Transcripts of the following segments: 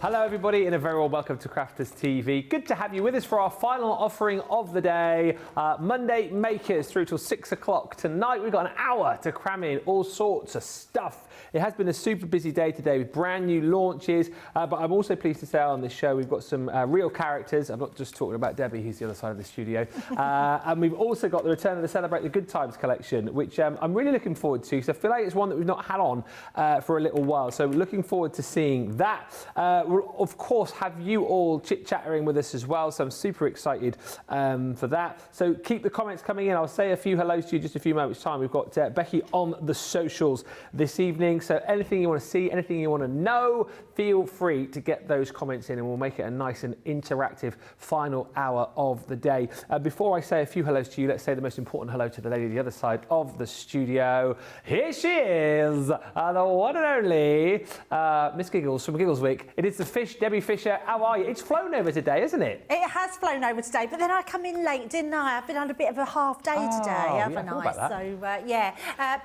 Hello everybody and a very warm welcome to Crafters TV. Good to have you with us for our final offering of the day. Monday Makers through till 6 o'clock. Tonight we've got an hour to cram in all sorts of stuff. It has been a super busy day today with brand new launches, but I'm also pleased to say on this show we've got some real characters. I'm not just talking about Debbie, who's the other side of the studio. And we've also got the return of the Celebrate the Good Times collection, which I'm really looking forward to. So I feel like it's one that we've not had on for a little while. So we're looking forward to seeing that. We'll of course have you all chit-chattering with us as well, so I'm super excited for that. So keep the comments coming in. I'll say a few hellos to you in just a few moments time. We've got Becky on the socials this evening, so anything you want to see, anything you want to know, feel free to get those comments in and we'll make it a nice and interactive final hour of the day. Before I say a few hellos to you, let's say the most important hello to the lady the other side of the studio. Here she is, the one and only Miss Giggles from Giggleswick. It is the Fish, Debbie Fisher. How are you? It's flown over today, isn't it? It has flown over today, but then I come in late, didn't I? I've been on a bit of a half day today, haven't I? So, yeah.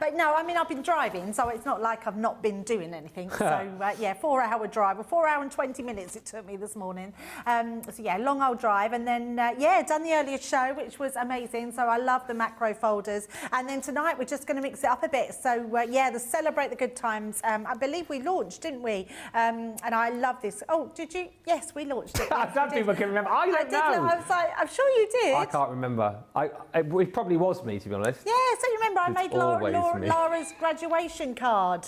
But no, I mean, I've been driving, so it's not like I've not been doing anything. So, yeah, 4-hour drive, or 4 hours and 20 minutes it took me this morning. So, yeah, long old drive. And then, yeah, done the earlier show, which was amazing. So I love the macro folders. And then tonight, we're just going to mix it up a bit. So, yeah, the Celebrate the Good Times. I believe we launched, didn't we? And I love this. Oh, did you? Yes, we launched it. Yes, some people can remember. I don't know. I was like, I'm sure you did. I can't remember. It probably was me, to be honest. Yeah, so you remember I made Laura's graduation card.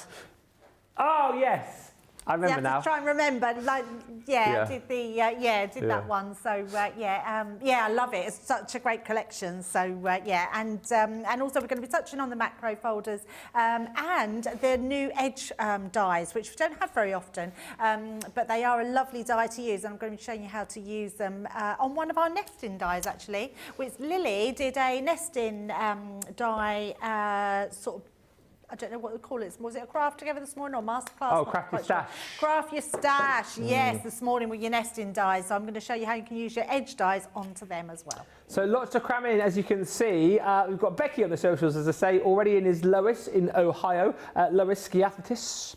Oh, yes. I remember you now. have to try and remember, like, did that one. So yeah, I love it. It's such a great collection. So yeah, and also we're going to be touching on the macro folders and the new edge dies, which we don't have very often, but they are a lovely die to use. And I'm going to be showing you how to use them on one of our nesting dies actually, which Lily did a nesting die sort of. I don't know what we call it. Was it a craft together this morning or masterclass? Oh, craft your stash. Craft your stash, yes, this morning with your nesting dies. So I'm going to show you how you can use your edge dies onto them as well. So lots to cram in, as you can see. We've got Becky on the socials, as I say, already in is Lois in Ohio. Lois Skiathetis.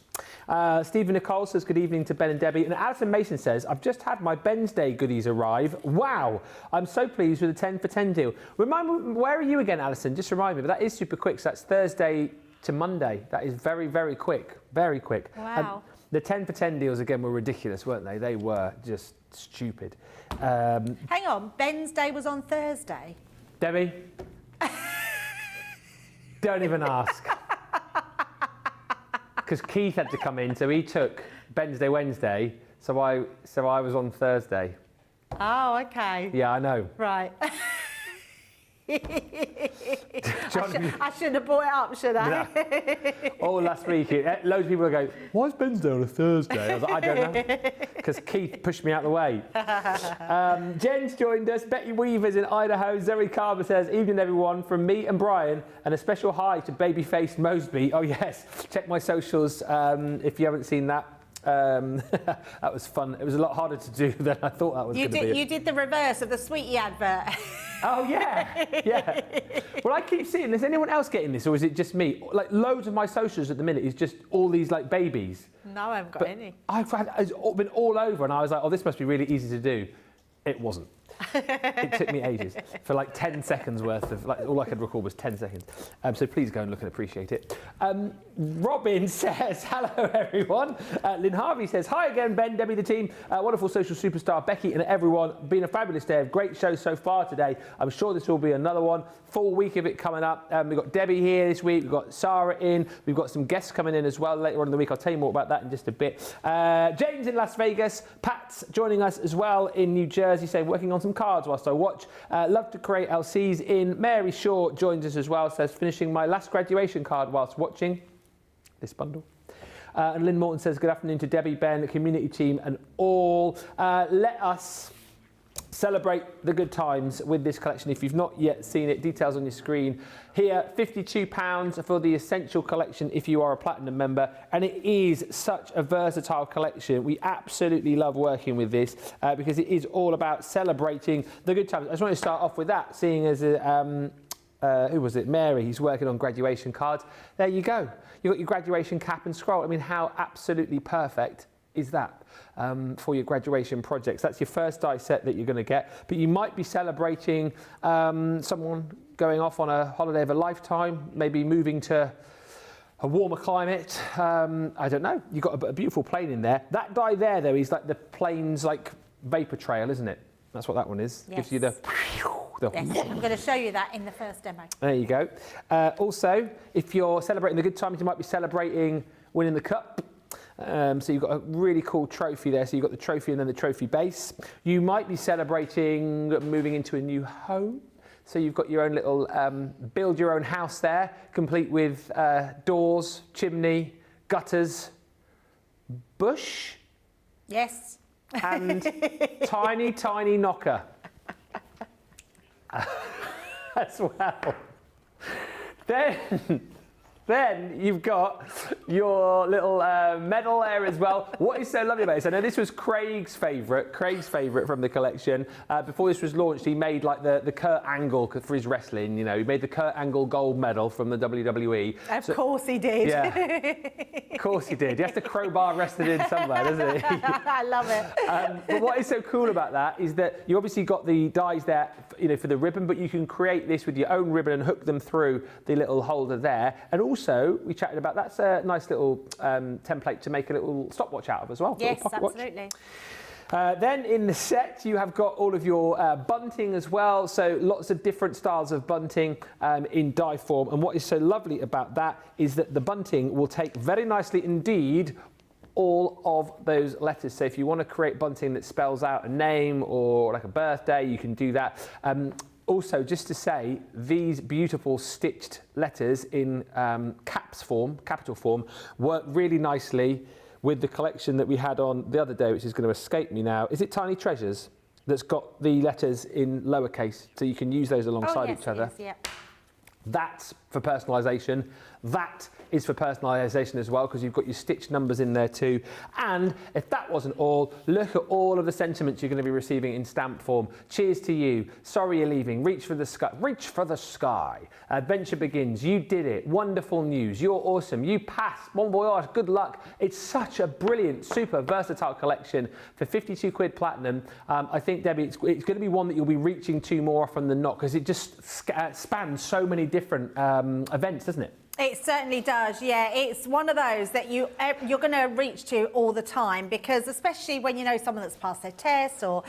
Stephen Nicole says good evening to Ben and Debbie, and Alison Mason says I've just had my Ben's Day goodies arrive. Wow, I'm so pleased with the 10 for 10 deal. Remind me, where are you again, Alison? Just remind me, but that is super quick. So that's Thursday to Monday. That is very, very quick. Very quick. Wow. The 10 for 10 deals again were ridiculous, weren't they? They were just stupid. Hang on, Ben's Day was on Thursday. Debbie, don't even ask. Because Keith had to come in, so he took Ben's Day Wednesday, so I was on Thursday. Oh, okay. Yeah, I know. Right. I shouldn't have brought it up, should I? Yeah. All last week, loads of people are going, why is Ben's Day on a Thursday? I was like, I don't know. Because Keith pushed me out of the way. Jen's joined us. Betty Weaver's in Idaho. Zoe Carver says, evening everyone, from me and Brian, and a special hi to Babyface Moseby. Oh yes, check my socials if you haven't seen that. That was fun. It was a lot harder to do than I thought that was going to be. You did the reverse of the Sweetie advert. Oh, yeah, yeah. Well, I keep seeing, is anyone else getting this, or is it just me? Like, loads of my socials at the minute is just all these, like, babies. No, I haven't got any. It's been all over, and I was like, oh, this must be really easy to do. It wasn't. It took me ages for like 10 seconds worth of, like, all I could record was 10 seconds. So please go and look and appreciate it. Robin says, hello everyone. Lynn Harvey says, hi again, Ben, Debbie, the team. Wonderful social superstar, Becky and everyone. Been a fabulous day of great shows so far today. I'm sure this will be another one. Full week of it coming up. We've got Debbie here this week. We've got Sarah in. We've got some guests coming in as well later on in the week. I'll tell you more about that in just a bit. James in Las Vegas. Pat's joining us as well in New Jersey, saying working on some cards whilst I watch. Love to create LCs in. Mary Shaw joins us as well, says finishing my last graduation card whilst watching this bundle. And Lynn Morton says good afternoon to Debbie, Ben, the community team and all. Let us celebrate the good times with this collection. If you've not yet seen it, details on your screen here. £52 for the Essential collection if you are a Platinum member, and it is such a versatile collection. We absolutely love working with this because it is all about celebrating the good times. I just want to start off with that, seeing as who was it? Mary, who's working on graduation cards. There you go. You've got your graduation cap and scroll. I mean, how absolutely perfect is that for your graduation projects. That's your first die set that you're going to get, but you might be celebrating someone going off on a holiday of a lifetime, maybe moving to a warmer climate. I don't know. You've got a beautiful plane in there. That die there, though, is like the plane's like vapor trail, isn't it? That's what that one is. Yes. Gives you the... Yes, I'm going to show you that in the first demo. There you go. Also, if you're celebrating the good times, you might be celebrating winning the cup. So you've got a really cool trophy there. So you've got the trophy and then the trophy base. You might be celebrating moving into a new home. So you've got your own little build your own house there, complete with doors, chimney, gutters, bush. Yes. And tiny, tiny knocker. As well. Then you've got your little medal there as well. What is so lovely about this, I know this was Craig's favourite from the collection. Before this was launched, he made like the Kurt Angle for his wrestling, you know, he made the Kurt Angle gold medal from the WWE. Of course he did. Yeah, of course he did. He has to crowbar wrestle in somewhere, doesn't he? I love it. But what is so cool about that is that you obviously got the dies there, you know, for the ribbon, but you can create this with your own ribbon and hook them through the little holder there. And also, we chatted about that's a nice little template to make a little stopwatch out of as well. Yes, absolutely. Then in the set, you have got all of your bunting as well. So lots of different styles of bunting in die form. And what is so lovely about that is that the bunting will take very nicely indeed all of those letters. So if you want to create bunting that spells out a name or like a birthday, you can do that. Also, just to say, these beautiful stitched letters in capital form, work really nicely with the collection that we had on the other day, which is going to escape me now. Is it Tiny Treasures? That's got the letters in lowercase, so you can use those alongside each other. Yes, yeah. That's for personalisation. That is for personalisation as well, because you've got your stitched numbers in there too. And if that wasn't all, look at all of the sentiments you're going to be receiving in stamp form. Cheers to you. Sorry you're leaving. Reach for the sky. Reach for the sky. Adventure begins. You did it. Wonderful news. You're awesome. You passed. Bon voyage. Good luck. It's such a brilliant, super versatile collection for 52 quid platinum. I think, Debbie, it's going to be one that you'll be reaching to more often than not, because it just spans so many different events, doesn't it? It certainly does, yeah. It's one of those that you're going to reach to all the time, because especially when you know someone that's passed their test or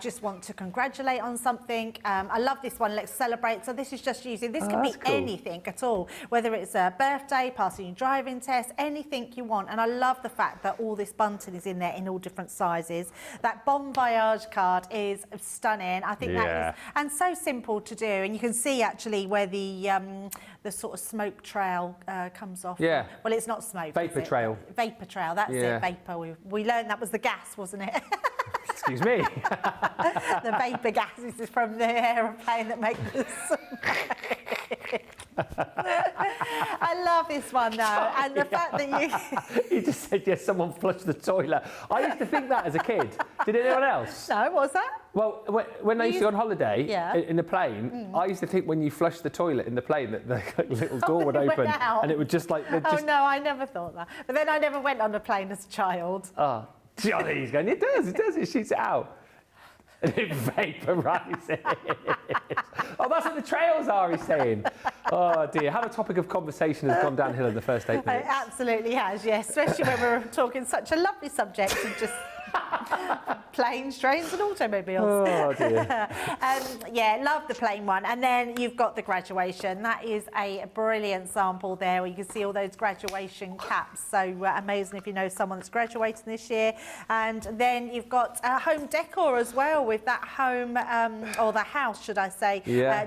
just want to congratulate on something. I love this one, Let's Celebrate. So this is just using, this can be cool. Anything at all, whether it's a birthday, passing your driving test, anything you want. And I love the fact that all this bunting is in there in all different sizes. That Bon Voyage card is stunning. I think that is, and so simple to do. And you can see actually where the sort of smoke trail comes off. Yeah. Well, it's not smoke. Vapor trail. Vapor trail, that's it, vapor. We learned that was the gas, wasn't it? Excuse me. The vapor gases is from the aeroplane that makes the smoke. I love this one though, and the fact that you just said, yes, someone flushed the toilet. I used to think that as a kid. Did anyone else? No, what was that? Well, when I used to go on holiday in the plane, I used to think when you flushed the toilet in the plane that the little door would open and it would just like... Oh no, I never thought that. But then I never went on a plane as a child. Oh, he's going, it does, it shoots it out. And it vaporises. Oh, that's what the trails are, he's saying. Oh dear, how the topic of conversation has gone downhill in the first 8 minutes. It absolutely has, yes, especially when we're talking such a lovely subject of just planes, trains and automobiles. Oh dear. Yeah, love the plain one. And then you've got the graduation. That is a brilliant sample there where you can see all those graduation caps. So amazing if you know someone that's graduating this year. And then you've got home decor as well with that home, or the house, should I say,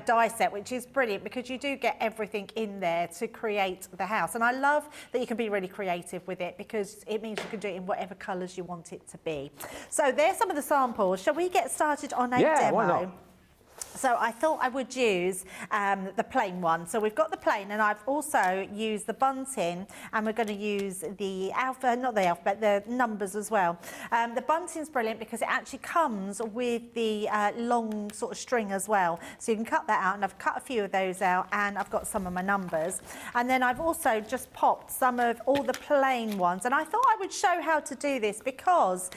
die set, which is brilliant because you do get everything in there to create the house. And I love that you can be really creative with it because it means you can do it in whatever colours you want it to be. So there's some of the samples. Shall we get started on a demo? Why not? So I thought I would use the plain one. So we've got the plain, and I've also used the bunting, and we're going to use the not the alphabet, the numbers as well. The bunting's brilliant because it actually comes with the long sort of string as well. So you can cut that out, and I've cut a few of those out, and I've got some of my numbers. And then I've also just popped some of all the plain ones. And I thought I would show how to do this because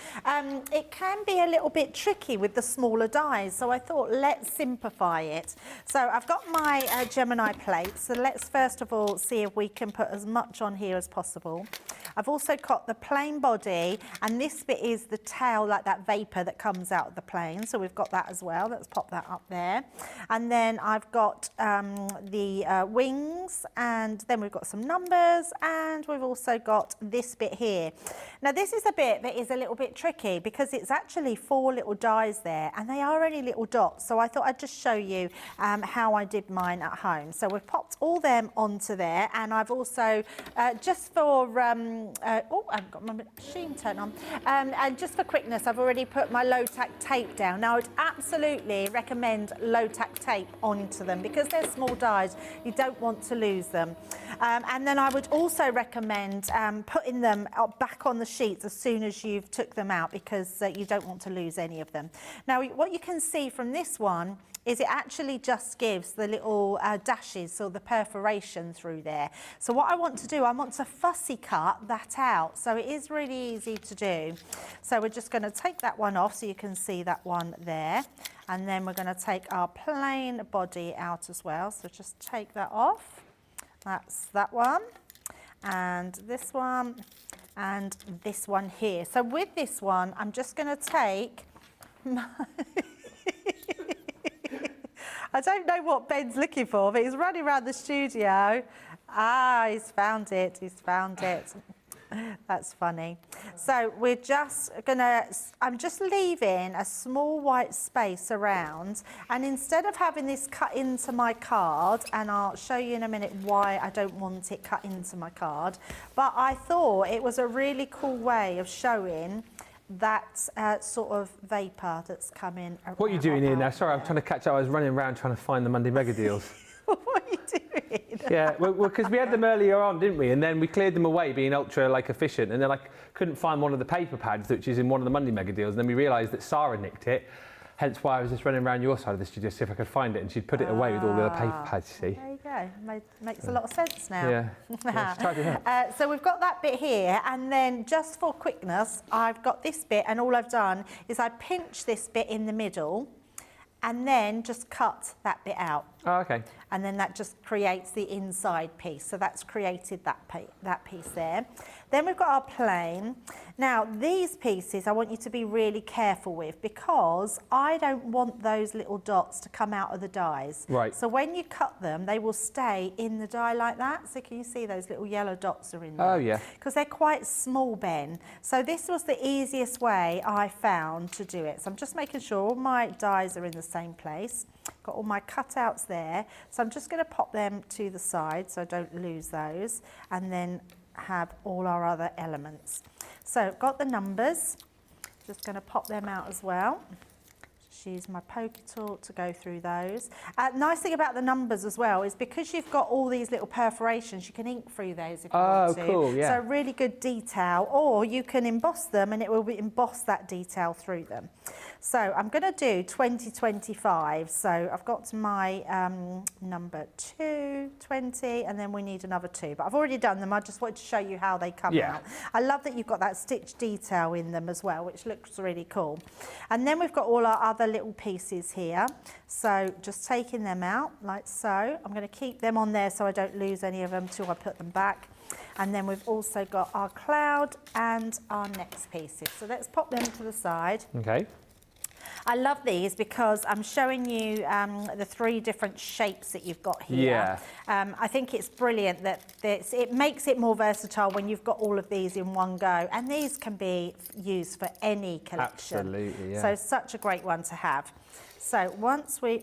it can be a little bit tricky with the smaller dies. So I thought, let's simplify it. So I've got my Gemini plate. So let's first of all see if we can put as much on here as possible. I've also got the plain body, and this bit is the tail, like that vapour that comes out of the plane. So we've got that as well. Let's pop that up there. And then I've got the wings, and then we've got some numbers, and we've also got this bit here. Now this is a bit that is a little bit tricky because it's actually 4 little dies there, and they are only little dots. So I thought I'd just show you how I did mine at home. So we've popped all them onto there, and I've also just for oh, I've got my machine turned on, and just for quickness, I've already put my low-tack tape down. Now I'd absolutely recommend low-tack tape onto them because they're small dies. You don't want to lose them. And then I would also recommend putting them back on the sheets as soon as you've took them out because you don't want to lose any of them. Now what you can see from this one is it actually just gives the little dashes or the perforation through there. So what I want to do, I want to fussy cut that out. So it is really easy to do. So we're just going to take that one off so you can see that one there. And then we're going to take our plain body out as well. So just take that off. That's that one. And this one. And this one here. So with this one, I'm just going to take I don't know what Ben's looking for, but he's running around the studio. Ah, he's found it. He's found it. That's funny. So we're just gonna, I'm just leaving a small white space around, and instead of having this cut into my card, and I'll show you in a minute why I don't want it cut into my card, but I thought it was a really cool way of showing that sort of vapour that's coming around. What are you doing here now? Sorry, I'm trying to catch up. I was running around trying to find the Monday Mega Deals. What are you doing? Yeah, well, because we had them earlier on, didn't we? And then we cleared them away, being ultra efficient. And then I couldn't find one of the paper pads, which is in one of the Monday Mega Deals. And then we realised that Sarah nicked it. Hence why I was just running around your side of the studio to see if I could find it, and she'd put it away with all the other paper pads, you see. There you go. Makes a lot of sense now. Yeah. Let's try to do that. So we've got that bit here, and then just for quickness, I've got this bit, and all I've done is I pinch this bit in the middle, and then just cut that bit out. Oh, okay. And then that just creates the inside piece. So that's created that piece there. Then we've got our plain. Now these pieces I want you to be really careful with because I don't want those little dots to come out of the dies. Right. So when you cut them, they will stay in the die like that. So can you see those little yellow dots are in there? Oh yeah. Because they're quite small, Ben. So this was the easiest way I found to do it. So I'm just making sure all my dies are in the same place. Got all my cutouts there. So I'm just going to pop them to the side so I don't lose those, and then have all our other elements. So got the numbers, just going to pop them out as well. Just use my poker tool to go through those. Nice thing about the numbers as well is because you've got all these little perforations, you can ink through those if you want to. Cool, yeah. So really good detail, or you can emboss them and it will emboss that detail through them. So I'm going to do 2025. So I've got my number 2, 20, and then we need another 2. But I've already done them. I just wanted to show you how they come out. I love that you've got that stitch detail in them as well, which looks really cool. And then we've got all our other little pieces here. So just taking them out like so. I'm going to keep them on there so I don't lose any of them till I put them back. And then we've also got our cloud and our next pieces. So let's pop them to the side. Okay. I love these because I'm showing you the 3 different shapes that you've got here. Yeah. I think it's brilliant that it makes it more versatile when you've got all of these in one go. And these can be used for any collection. Absolutely, yeah. So such a great one to have. So once we,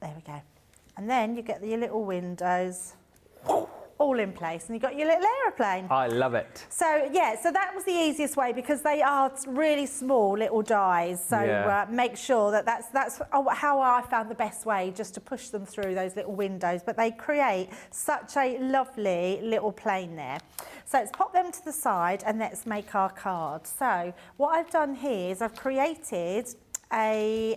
There we go. And then you get your little windows all in place, and you've got your little aeroplane. I love it. So yeah, so that was the easiest way, because they are really small little dies. So make sure that that's how I found the best way, just to push them through those little windows. But they create such a lovely little plane there. So let's pop them to the side and let's make our card. So what I've done here is I've created a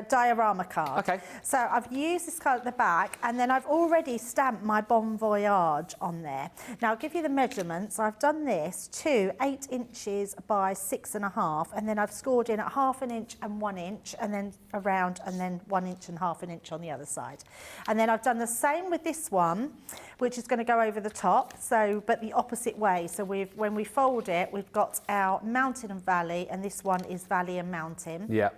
diorama card. Okay. So I've used this card at the back, and then I've already stamped my Bon Voyage on there. Now I'll give you the measurements. I've done this to 8 inches by 6.5, and then I've scored in at 1/2 inch and 1 inch, and then around, and then 1 inch and 1/2 inch on the other side. And then I've done the same with this one, which is going to go over the top, so but the opposite way. So when we fold it, we've got our mountain and valley, and this one is valley and mountain. Yeah.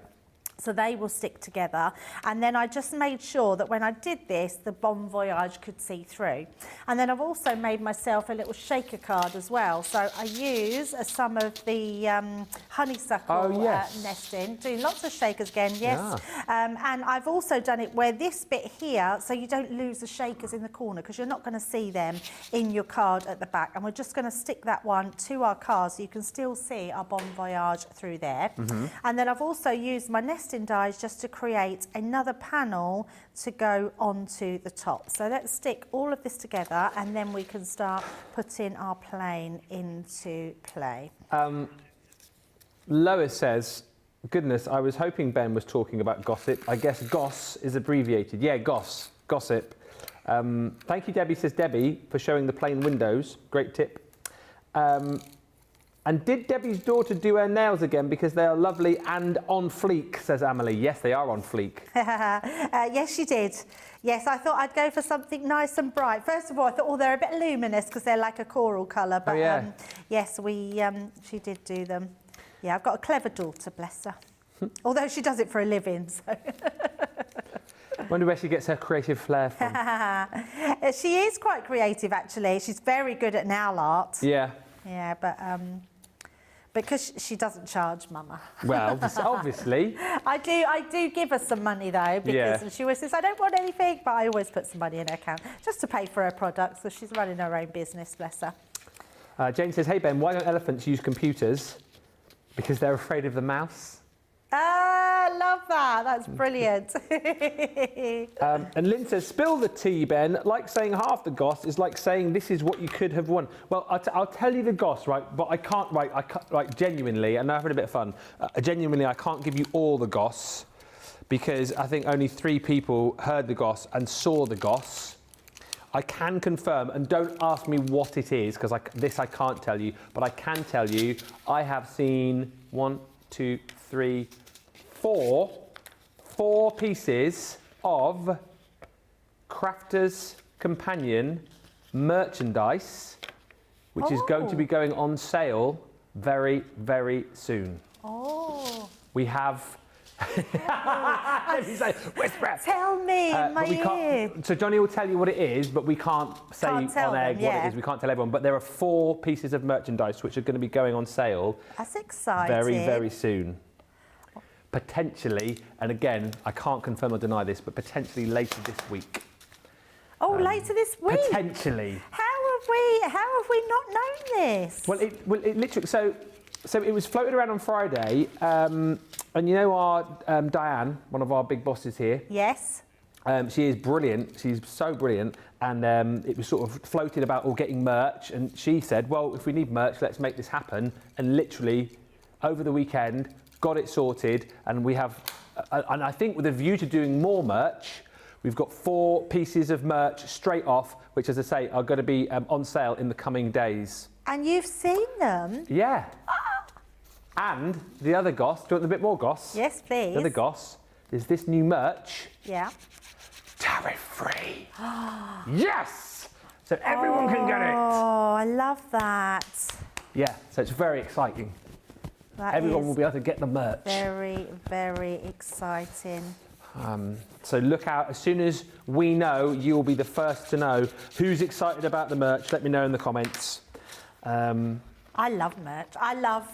So they will stick together. And then I just made sure that when I did this, the Bon Voyage could see through. And then I've also made myself a little shaker card as well. So I use some of the honeysuckle nesting, doing lots of shakers again, yes. Yeah. And I've also done it where this bit here, so you don't lose the shakers in the corner, because you're not going to see them in your card at the back. And we're just going to stick that one to our card, so you can still see our Bon Voyage through there. Mm-hmm. And then I've also used my nesting dies just to create another panel to go onto the top. So let's stick all of this together, and then we can start putting our plane into play. Lois says, goodness, I was hoping Ben was talking about gossip. I guess goss is abbreviated. Yeah, gossip. Thank you, Debbie, says Debbie, for showing the plain windows. Great tip. And did Debbie's daughter do her nails again, because they are lovely and on fleek, says Amelie. Yes, they are on fleek. Yes, she did. Yes, I thought I'd go for something nice and bright. First of all, I thought, they're a bit luminous because they're like a coral colour. But yes, she did do them. Yeah, I've got a clever daughter, bless her. Although she does it for a living, so... Wonder where she gets her creative flair from. She is quite creative, actually. She's very good at nail art. Yeah. Yeah, but because she doesn't charge, Mama. Well, obviously. I do give her some money though, because she always says I don't want anything, but I always put some money in her account just to pay for her products. So she's running her own business, bless her. Jane says, "Hey Ben, why don't elephants use computers? Because they're afraid of the mouse." Ah, I love that. That's brilliant. And Lynn says, "Spill the tea, Ben. Like saying half the goss is like saying this is what you could have won." Well, I'll tell you the goss, right? But I can't, right, genuinely, and I've had a bit of fun. Genuinely, I can't give you all the goss, because I think only 3 people heard the goss and saw the goss. I can confirm, and don't ask me what it is, because I can't tell you, but I can tell you I have seen 1, 2, 3, 4 pieces of Crafter's Companion merchandise, which is going to be going on sale very, very soon. Oh. We have... Let me say, whisper. Tell me, my ear. So Johnny will tell you what it is, but we can't say on air what it is. We can't tell everyone. But there are 4 pieces of merchandise which are going to be going on sale. That's exciting. Very, very soon. Potentially, and again, I can't confirm or deny this, but potentially later this week. Oh, later this week? Potentially. How have we not known this? Well, it literally, so it was floated around on Friday, and you know our Diane, one of our big bosses here? Yes. She is brilliant. She's so brilliant. And it was sort of floated about getting merch. And she said, well, if we need merch, let's make this happen. And literally, over the weekend, got it sorted. And we have, and I think with a view to doing more merch, we've got 4 pieces of merch straight off, which, as I say, are going to be on sale in the coming days. And you've seen them? Yeah. And the other goss, do you want a bit more goss? Yes, please. The other goss is this new merch. Yeah. Tariff-free. Yes! So everyone can get it. Oh, I love that. Yeah, so it's very exciting. Everyone will be able to get the merch. Very, very exciting. So look out. As soon as we know, you'll be the first to know who's excited about the merch. Let me know in the comments. I love merch. I love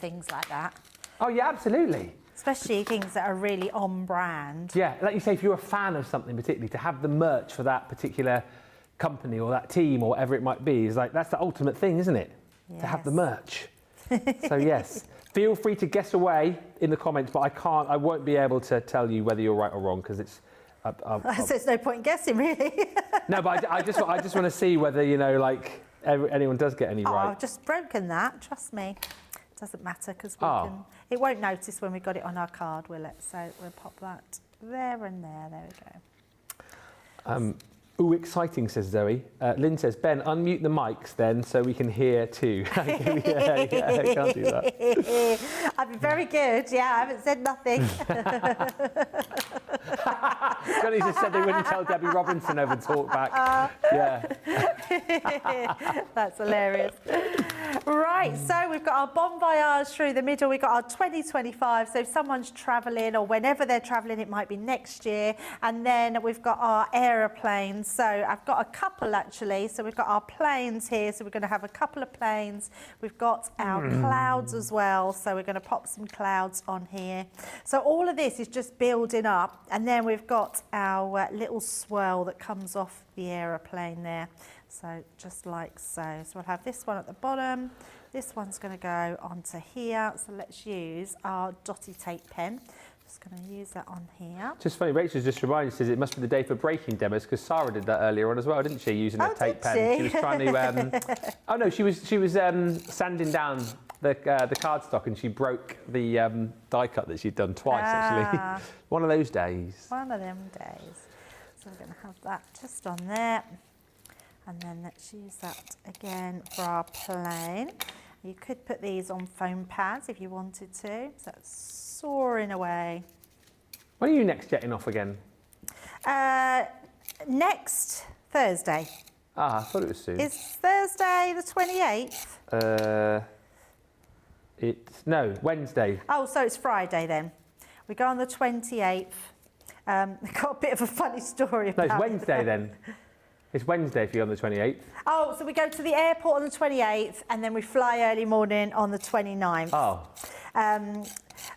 things like that. Oh, yeah, absolutely. especially things that are really on brand. Yeah, like you say, if you're a fan of something particularly, to have the merch for that particular company or that team or whatever it might be is like, that's the ultimate thing, isn't it? Yes. To have the merch. So yes, feel free to guess away in the comments, but I won't be able to tell you whether you're right or wrong because it's. So there's no point in guessing, really. No, but I just want to see whether like anyone does get any right. I've just broken that. Trust me, it doesn't matter because it won't notice when we got it on our card, will it? So we'll pop that there and there. There we go. Ooh, exciting, says Zoe. Lynn says, Ben, unmute the mics then so we can hear too. yeah, I can't do that. I've been very good, yeah, I haven't said nothing. Johnny just said they wouldn't tell Debbie Robinson over talk back. Yeah. That's hilarious. Right, so we've got our Bon Voyage through the middle, we've got our 2025, so if someone's travelling or whenever they're travelling, it might be next year, and then we've got our aeroplanes. So I've got a couple actually. So we've got our planes here. So we're going to have a couple of planes. We've got our clouds as well. So we're going to pop some clouds on here. So all of this is just building up. And then we've got our little swirl that comes off the aeroplane there. So just like so. So we'll have this one at the bottom. This one's going to go onto here. So let's use our dotty tape pen. Just going to use that on here. Just funny, Rachel's just reminded, says it must be the day for breaking demos because Sarah did that earlier on as well, didn't she? Using a tape pen. She was trying to. Oh no, she was sanding down the cardstock and she broke the die cut that she'd done twice actually. One of those days. One of them days. So we're going to have that just on there, and then let's use that again for our plane. You could put these on foam pads if you wanted to. So that's soaring away. When are you next jetting off again? Next Thursday. Ah, I thought it was soon. Is Thursday the 28th? No, Wednesday. Oh, so it's Friday then. We go on the 28th. Got a bit of a funny story about it. No, it's Wednesday then. It's Wednesday if you're on the 28th. Oh, so we go to the airport on the 28th and then we fly early morning on the 29th. Oh.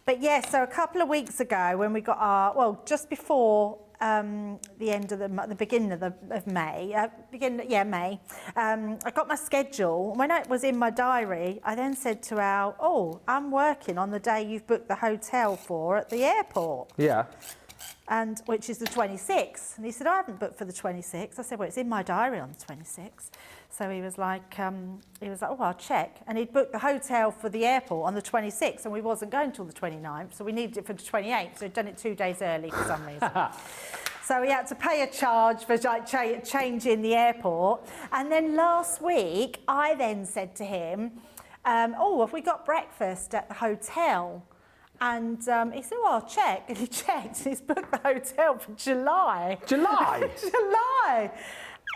But yeah, so a couple of weeks ago when we got our, well, just before the end of the beginning of May, May, I got my schedule. When it was in my diary, I then said to Al, oh, I'm working on the day you've booked the hotel for at the airport. Yeah. And which is the 26th. And he said, I haven't booked for the 26th. I said, well, it's in my diary on the 26th. So he was like, oh, I'll check. And he'd booked the hotel for the airport on the 26th, and we wasn't going till the 29th, so we needed it for the 28th. So he'd done it 2 days early for some reason. So he had to pay a charge for like changing the airport. And then last week, I then said to him, oh, have we got breakfast at the hotel? And he said, well, I'll check. And he checked. He's booked the hotel for July. July? July.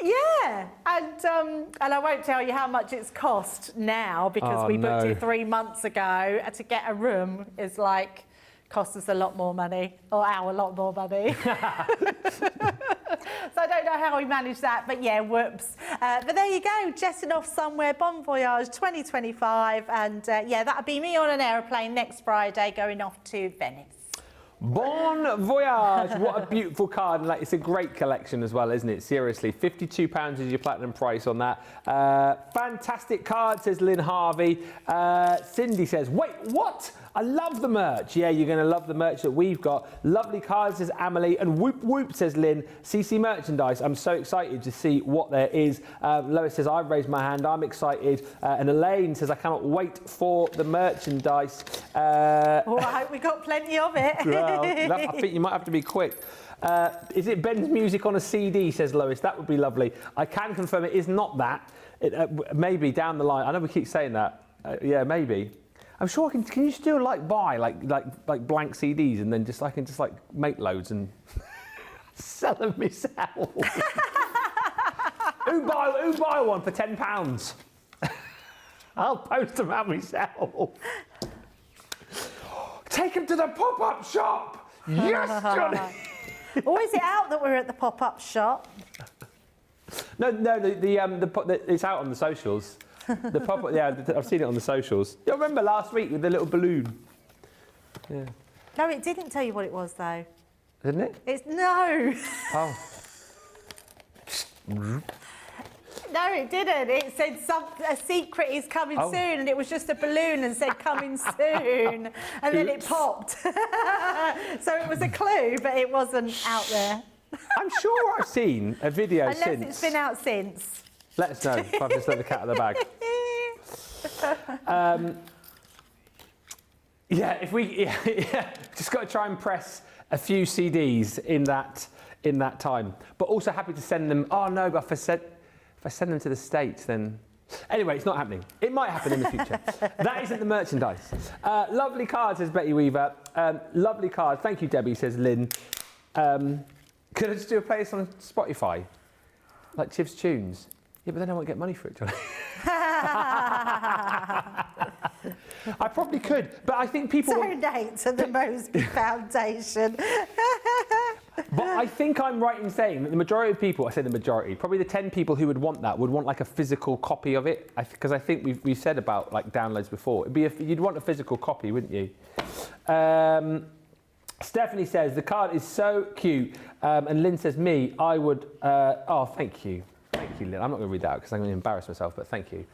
Yeah. And I won't tell you how much it's cost now because we booked it 3 months ago. To get a room is like, cost us a lot more money, or a lot more money. So I don't know how we managed that, but yeah, whoops. But there you go, jetting off somewhere, Bon Voyage 2025. And yeah, that'll be me on an aeroplane next Friday going off to Venice. Bon Voyage, what a beautiful card. And like, it's a great collection as well, isn't it? Seriously, £52 is your platinum price on that. Fantastic card, says Lynn Harvey. Cindy says, wait, what? I love the merch. Yeah, you're going to love the merch that we've got. Lovely cards, says Amelie. And whoop, whoop, says Lynn. CC merchandise. I'm so excited to see what there is. Lois says, I've raised my hand. I'm excited. And Elaine says, I cannot wait for the merchandise. All right, we got plenty of it. Well, I think you might have to be quick. Is it Ben's music on a CD, says Lois? That would be lovely. I can confirm it is not that. Maybe down the line. I know we keep saying that. Yeah, maybe. I'm sure I can. Can you still like buy like blank CDs and then I can just make loads and sell them myself? who buy one for £10? I'll post them out myself. Take them to the pop-up shop. Yes, Johnny. Or is it out that we're at the pop-up shop? No, it's out on the socials. The pop-up, yeah, I've seen it on the socials. You remember last week with the little balloon? Yeah. No, it didn't tell you what it was, though. Didn't it? It's no. Oh. No, it didn't. It said a secret is coming soon, and it was just a balloon and said coming soon, and then it popped. So it was a clue, but it wasn't out there. I'm sure I've seen a video Unless since. it's been out since. Let us know if I've just let the cat out of the bag. Just got to try and press a few CDs in that time. But also happy to send them. Oh no, but if I send them to the States, then anyway, it's not happening. It might happen in the future. That isn't the merchandise. Lovely card, says Betty Weaver. Lovely card. Thank you, Debbie, says Lynn. Could I just do a playlist on Spotify, like Chiv's tunes? Yeah, but then I won't get money for it, Johnny. I probably could, but I think people donate to the Moseby Foundation. But I think I'm right in saying that the majority of people, I say the majority, probably the 10 people who would want that would want like a physical copy of it. Because I think we've said about like downloads before. You'd want a physical copy, wouldn't you? Stephanie says the card is so cute, and Lynn says I would. Oh, thank you, Lynn. I'm not going to read that out because I'm going to embarrass myself, but thank you.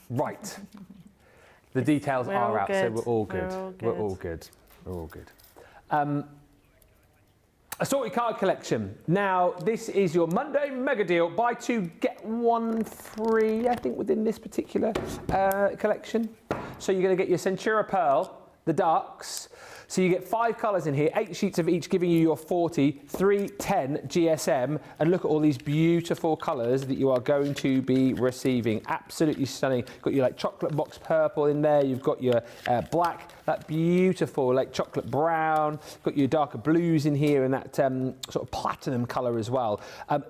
Right, the details are out, so we're all good. We're all good. We're all good. Assorted card collection. Now, this is your Monday mega deal. Buy two, get one free, I think, within this particular collection. So you're going to get your Centura Pearl, the darks. So you get 5 colours in here, 8 sheets of each, giving you your 40, 310 GSM. And look at all these beautiful colours that you are going to be receiving. Absolutely stunning. Got your like chocolate box purple in there. You've got your black, that beautiful like chocolate brown. Got your darker blues in here and that sort of platinum colour as well.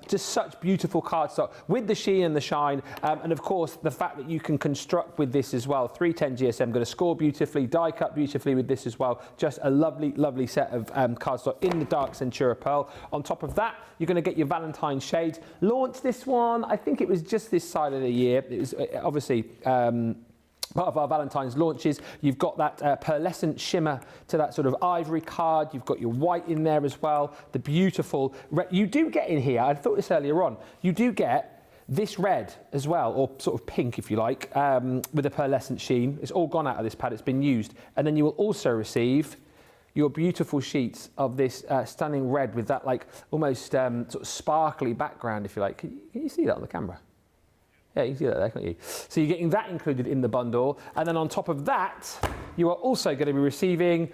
Just such beautiful cardstock with the sheen and the shine. And of course, the fact that you can construct with this as well. 310 GSM, going to score beautifully, die cut beautifully with this as well. Just a lovely, lovely set of cardstock in the dark Centura Pearl. On top of that, you're going to get your Valentine shades. Launched this one, I think it was just this side of the year. It was obviously part of our Valentine's launches. You've got that pearlescent shimmer to that sort of ivory card. You've got your white in there as well. The beautiful red. You do get in here, I thought this earlier on, you do get this red as well, or sort of pink if you like, with a pearlescent sheen. It's all gone out of this pad, it's been used. And then you will also receive your beautiful sheets of this stunning red with that like almost sort of sparkly background, if you like. Can you see that on the camera? Yeah, you can see that there, can't you? So you're getting that included in the bundle. And then on top of that, you are also going to be receiving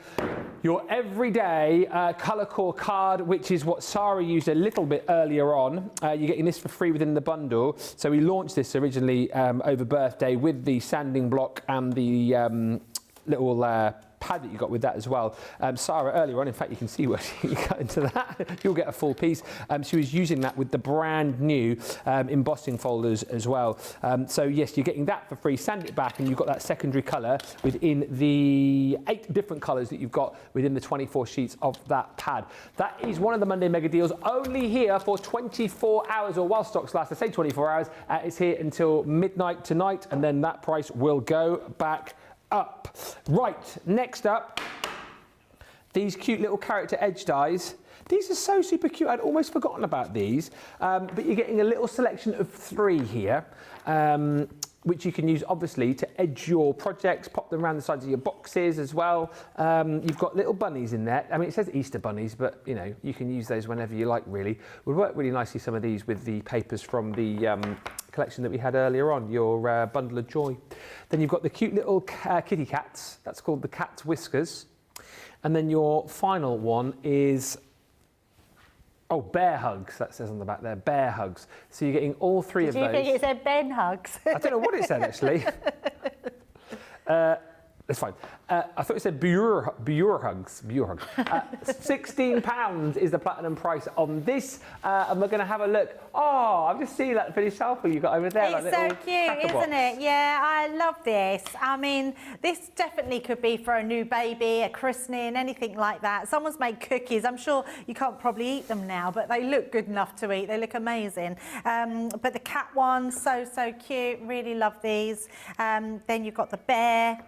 your everyday colour core card, which is what Sarah used a little bit earlier on. You're getting this for free within the bundle. So we launched this originally over birthday with the sanding block and the little pad that you got with that as well. Sarah earlier on, in fact, you can see where she cut into that. You'll get a full piece. She was using that with the brand new embossing folders as well. So yes, you're getting that for free. Sand it back and you've got that secondary colour within the 8 different colours that you've got within the 24 sheets of that pad. That is one of the Monday mega deals, only here for 24 hours, or while stocks last. I say 24 hours. It's here until midnight tonight, and then that price will go back up. Right, next up, these cute little character edge dies. These are so super cute. I'd almost forgotten about these, but you're getting a little selection of 3 here, which you can use obviously to edge your projects, pop them around the sides of your boxes as well. You've got little bunnies in there. I mean, it says Easter bunnies, but you know, you can use those whenever you like, really. Would work really nicely, some of these, with the papers from the collection that we had earlier on, your Bundle of Joy. Then you've got the cute little kitty cats. That's called the Cat's Whiskers. And then your final one is, oh, bear hugs. That says on the back there, bear hugs. So you're getting all 3 of those. Do you think it said Ben hugs? I don't know what it said, actually. It's fine. I thought it said Bure hugs. £16 is the platinum price on this, and we're going to have a look. Oh, I've just seen that finished sample you got over there. It's so cute, isn't it? Yeah, I love this. I mean, this definitely could be for a new baby, a christening, anything like that. Someone's made cookies. I'm sure you can't probably eat them now, but they look good enough to eat. They look amazing. But the cat ones, so cute. Really love these. Then you've got the bear.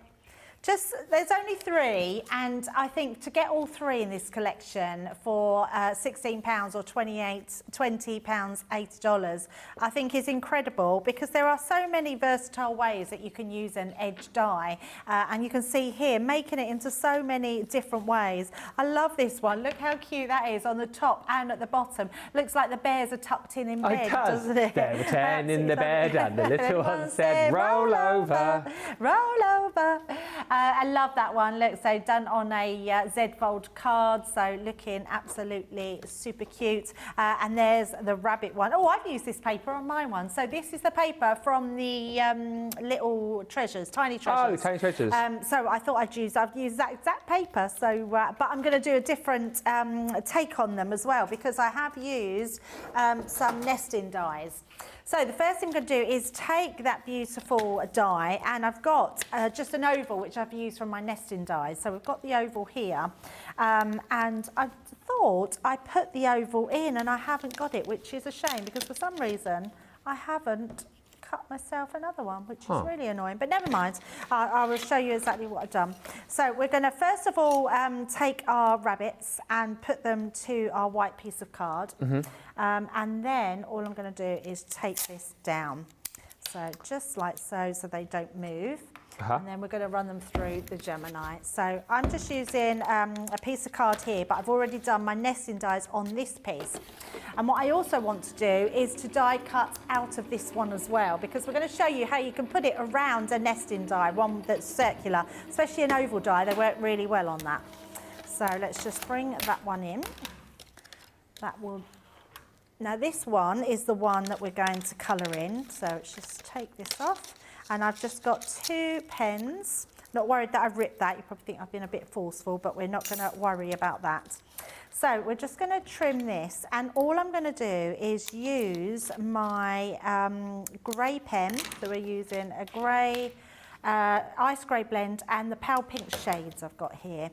There's only 3, and I think to get all 3 in this collection for £16 or £20, $80, I think is incredible, because there are so many versatile ways that you can use an edge die, and you can see here making it into so many different ways. I love this one. Look how cute that is on the top and at the bottom. Looks like the bears are tucked in bed, doesn't it? There were 10 in the bed, and the little one said, roll over. Roll over. I love that one. Look, so done on a Z-fold card, so looking absolutely super cute. And there's the rabbit one. Oh, I've used this paper on my one. So this is the paper from the little treasures, tiny treasures. Oh, tiny treasures. So I thought I've used that exact paper. So, but I'm going to do a different take on them as well, because I have used some nesting dies. So the first thing I'm going to do is take that beautiful die, and I've got just an oval which I've used from my nesting dies. So we've got the oval here, and I thought I put the oval in and I haven't got it, which is a shame, because for some reason I haven't cut myself another one, which is really annoying, but never mind. I will show you exactly what I've done. So we're going to first of all take our rabbits and put them to our white piece of card, and then all I'm going to do is take this down, so just like so they don't move. And then we're going to run them through the Gemini. So I'm just using a piece of card here, but I've already done my nesting dies on this piece. And what I also want to do is to die cut out of this one as well, because we're going to show you how you can put it around a nesting die, one that's circular, especially an oval die. They work really well on that. So let's just bring that one in. Now this one is the one that we're going to colour in. So let's just take this off. And I've just got 2 pens. Not worried that I've ripped that. You probably think I've been a bit forceful, but we're not going to worry about that. So we're just going to trim this, and all I'm going to do is use my grey pen. So we're using a grey, ice grey blend and the pale pink shades I've got here.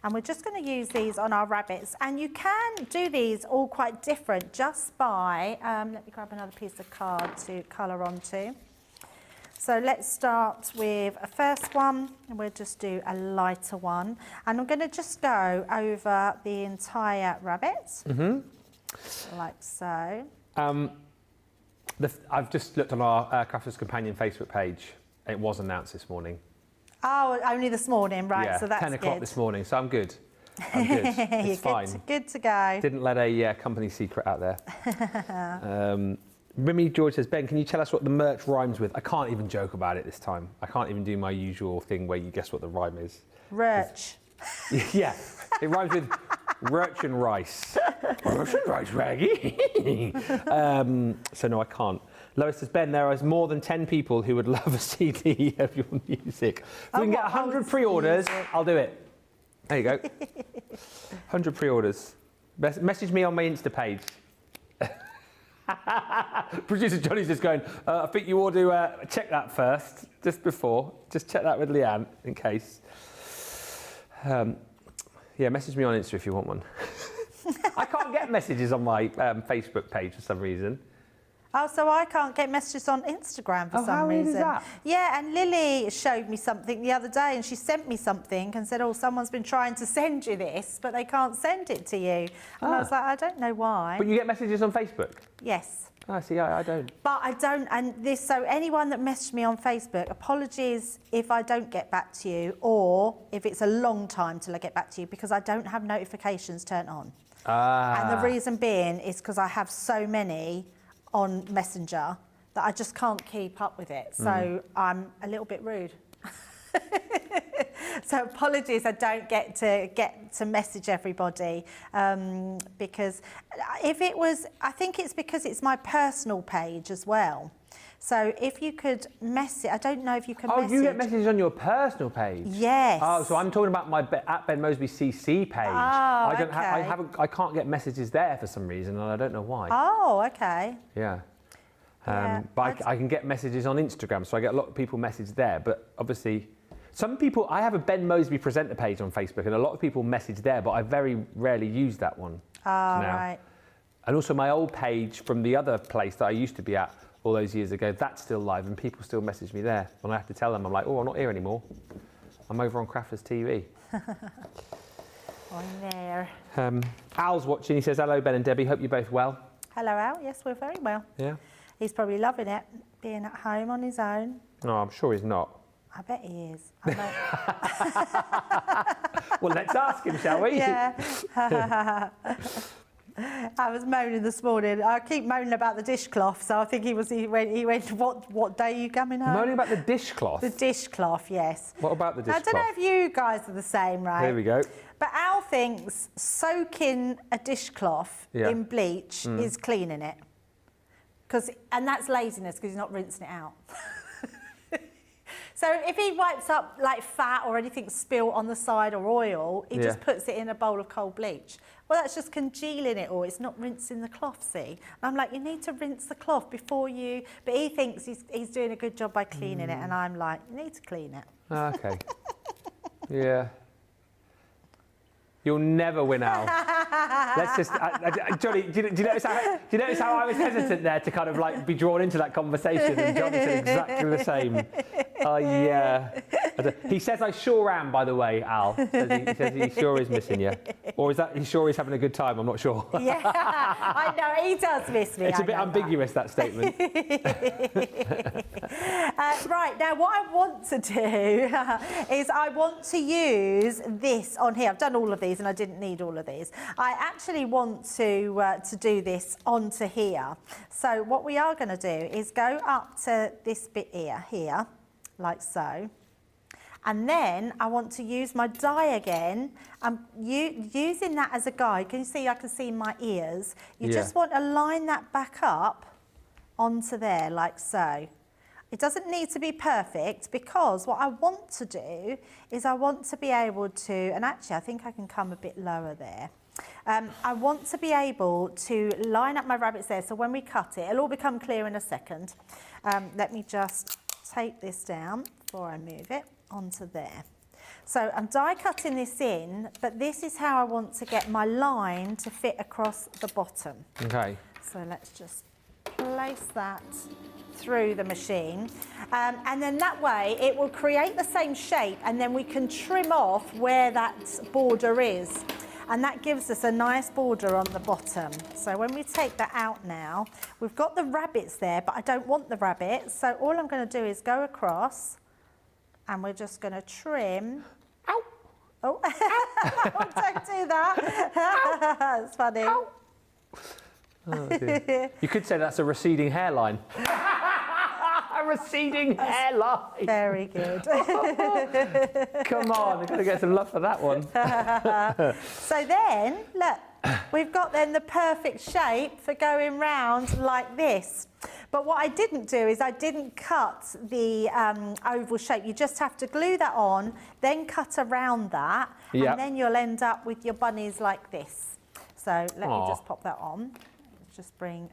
And we're just going to use these on our rabbits. And you can do these all quite different just by, let me grab another piece of card to colour onto. So let's start with a first one, and we'll just do a lighter one. And I'm going to just go over the entire rabbit, like so. I've just looked on our Crafter's Companion Facebook page. It was announced this morning. Oh, only this morning, right? Yeah, so that's 10 o'clock good. this morning, so I'm good. I'm good. It's You're fine. Good to go. Didn't let a company secret out there. Remy George says, Ben, can you tell us what the merch rhymes with? I can't even joke about it this time. I can't even do my usual thing where you guess what the rhyme is. Roach. Yeah, it rhymes with roach and rice. Roach and rice, Raggy. So no, I can't. Lois says, Ben, there is more than 10 people who would love a CD of your music. If we can get 100 pre-orders, I'll do it. There you go. 100 pre-orders. Message me on my Insta page. Producer Johnny's just going, I think you ought to check that first, just before. Just check that with Leanne, in case. Yeah, message me on Insta if you want one. I can't get messages on my Facebook page for some reason. Oh, so I can't get messages on Instagram for some reason. Is that? Yeah, and Lily showed me something the other day, and she sent me something and said, oh, someone's been trying to send you this, but they can't send it to you. And I was like, I don't know why. But you get messages on Facebook? Yes. Oh, see, I don't. But I don't, and this, so anyone that messaged me on Facebook, apologies if I don't get back to you, or if it's a long time till I get back to you, because I don't have notifications turned on. And the reason being is because I have so many on Messenger that I just can't keep up with it. So I'm a little bit rude. So apologies, I don't get to message everybody, because if it was, I think it's because it's my personal page as well. So if you could message, I don't know if you can message. Oh, you get messages on your personal page? Yes. Oh, so I'm talking about my at Ben Moseby CC page. Oh, I don't okay. I can't get messages there for some reason, and I don't know why. Oh, okay. Yeah. Yeah, But I can get messages on Instagram, so I get a lot of people message there. But obviously, some people, I have a Ben Moseby presenter page on Facebook, and a lot of people message there, but I very rarely use that one now. Right. And also my old page from the other place that I used to be at all those years ago, that's still live, and people still message me there. When I have to tell them, I'm like, oh, I'm not here anymore. I'm over on Crafters TV. On there. Al's watching. He says, hello, Ben and Debbie. Hope you're both well. Hello, Al. Yes, we're very well. Yeah. He's probably loving it, being at home on his own. No, I'm sure he's not. I bet he is. I know. Well, let's ask him, shall we? Yeah. I was moaning this morning. I keep moaning about the dishcloth, so I think he went. What day are you coming home? Moaning about the dishcloth? The dishcloth, yes. What about the dishcloth? I don't know if you guys are the same, right? Here we go. But Al thinks soaking a dishcloth in bleach is cleaning it. And that's laziness, because he's not rinsing it out. So if he wipes up like fat or anything spilt on the side or oil, he just puts it in a bowl of cold bleach. Well, that's just congealing it all. It's not rinsing the cloth, see? And I'm like, you need to rinse the cloth before you... But he thinks he's doing a good job by cleaning it, and I'm like, you need to clean it. Okay. Yeah. You'll never win, Al. Let's just... Johnny, do you notice how I was hesitant there to kind of like be drawn into that conversation, and Johnny said exactly the same. Oh, yeah. He says I sure am, by the way, Al. He says he sure is missing you. Or is that he sure is having a good time? I'm not sure. Yeah, I know, he does miss me. It's a bit ambiguous, that statement. Right, now what I want to do is I want to use this on here. I've done all of these and I didn't need all of these. I actually want to do this onto here. So what we are going to do is go up to this bit here, like so. And then I want to use my die again. I'm using that as a guide. Can you see, I can see my ears. You just want to line that back up onto there, like so. It doesn't need to be perfect, because what I want to do is I want to be able to, and actually I think I can come a bit lower there. I want to be able to line up my rabbits there, so when we cut it, it'll all become clear in a second. Let me just take this down before I move it onto there. So I'm die cutting this in, but this is how I want to get my line to fit across the bottom. Okay. So let's just place that through the machine, and then that way it will create the same shape, and then we can trim off where that border is, and that gives us a nice border on the bottom. So when we take that out now, we've got the rabbits there, but I don't want the rabbits, so all I'm going to do is go across, and we're just going to trim. Ow! Oh, don't do that. That's funny. Ow. Oh, dear. You could say that's a receding hairline. A receding hairline. Very good. Come on, we've got to get some love for that one. So then, look, we've got then the perfect shape for going round like this. But what I didn't do is I didn't cut the oval shape. You just have to glue that on, then cut around that, and then you'll end up with your bunnies like this. So let me just pop that on. Just bring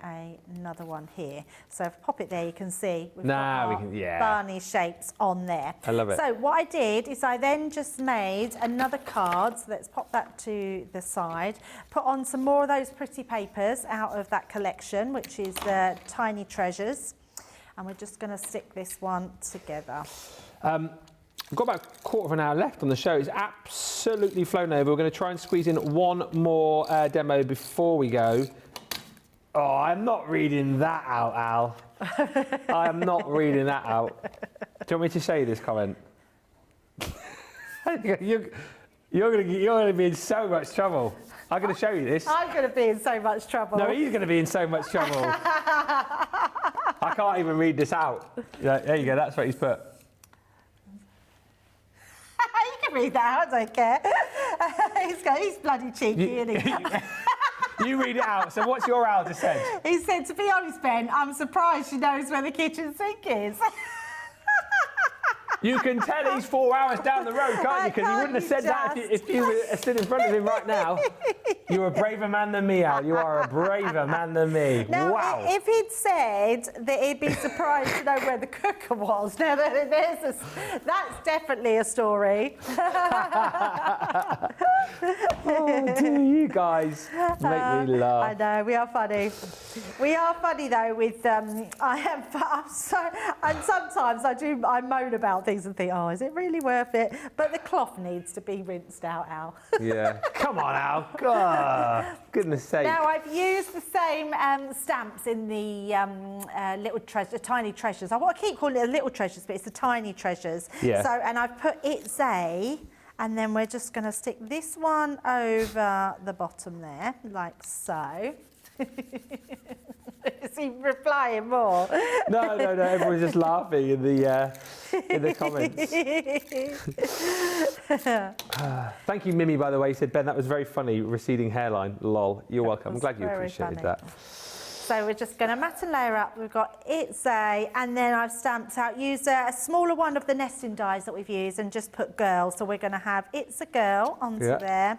another one here. So if I pop it there, you can see we've got our bunny shapes on there. I love it. So what I did is I then just made another card. So let's pop that to the side. Put on some more of those pretty papers out of that collection, which is the Tiny Treasures. And we're just going to stick this one together. We've got about a quarter of an hour left on the show. It's absolutely flown over. We're going to try and squeeze in one more demo before we go. Oh, I'm not reading that out, Al. I am not reading that out. Do you want me to show you this comment? You're going to be in so much trouble. I'm going to show you this. I'm going to be in so much trouble. No, he's going to be in so much trouble. I can't even read this out. There you go, that's what he's put. You can read that out, I don't care. He's bloody cheeky, isn't he? You read it out. So what's your Al just said? He said, to be honest, Ben, I'm surprised she knows where the kitchen sink is. You can tell he's 4 hours down the road, can't you? Because he wouldn't have said that if you were stood in front of him right now. You're a braver man than me, Al. You are a braver man than me. Now, wow. If he'd said that he'd be surprised to know where the cooker was, now that's definitely a story. Oh, dear, you guys make me laugh. I know, we are funny. We are funny, though, with... and sometimes I moan about things and think, oh, is it really worth it? But the cloth needs to be rinsed out, Al. Yeah. Come on, Al. God, goodness sake. Now, I've used the same stamps in the tiny treasures. I want to keep calling it the little treasures, but it's the tiny treasures. Yeah. So, and I've put It's A, and then we're just going to stick this one over the bottom there, like so. Is he replying more? No, everyone's just laughing in the comments. Thank you, Mimi, by the way. He said, Ben, that was very funny, receding hairline, lol. You're welcome. I'm glad you appreciated that. So we're just going to mat and layer up. We've got It's A, and then I've stamped out, used a smaller one of the nesting dies that we've used and just put girl. So we're going to have It's a Girl onto there,